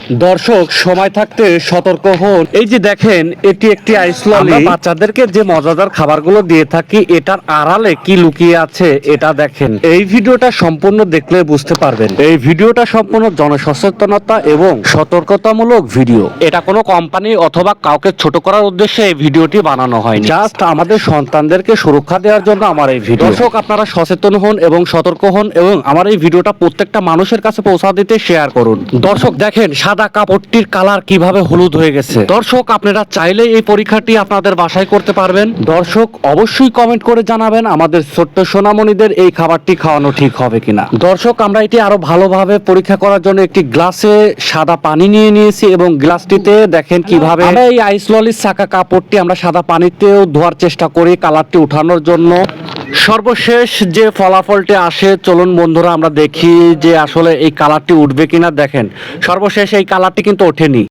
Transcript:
দর্শক সময় থাকতে সতর্ক হন। এই যে দেখেন, এটি একটি আইস ললি। বাচ্চাদেরকে যে মজাদার খাবারগুলো দিয়ে থাকি, এটার আড়ালে কি লুকিয়ে আছে এটা দেখেন। এই ভিডিওটা সম্পূর্ণ দেখলে বুঝতে পারবেন। এই ভিডিওটা সম্পূর্ণ জনসচেতনতা এবং সতর্কতামূলক ভিডিও। এটা কোনো কোম্পানি অথবা কাউকে ছোট করার উদ্দেশ্যে এই ভিডিওটি বানানো হয়নি। জাস্ট আমাদের সন্তানদেরকে সুরক্ষা দেওয়ার জন্য আমার এই ভিডিও। দর্শক আপনারা সচেতন হন এবং সতর্ক হন এবং আমার এই ভিডিওটা প্রত্যেকটা মানুষের কাছে পৌঁছা দিতে শেয়ার করুন। দর্শক দেখেন, সাদা কাপড়টির কালার কিভাবে হলুদ হয়ে গেছে। দর্শক আপনারা চাইলে এই পরীক্ষাটি আপনাদের বাসায় করতে পারবেন। দর্শক অবশ্যই কমেন্ট করে জানাবেন আমাদের ছোট্ট সোনামণিদের এই খাবারটি খাওয়ানো ঠিক হবে কিনা। দর্শক আমরা এটি আরো ভালোভাবে পরীক্ষা করার জন্য একটি গ্লাসে সাদা পানি নিয়ে নিয়েছি এবং গ্লাসটিতে দেখেন কিভাবে আমরা এই আইস ললির ছাকা কাপড়টি আমরা সাদা পানিতেও ধোয়ার চেষ্টা করি কালারটি উঠানোর জন্য। সর্বশেষ যে ফলাফলটি আসে, চলুন বন্ধুরা আমরা দেখি যে আসলে এই কালারটি উঠবে কিনা। দেখেন সর্বশেষ এই কালারটি কিন্তু ওঠেনি।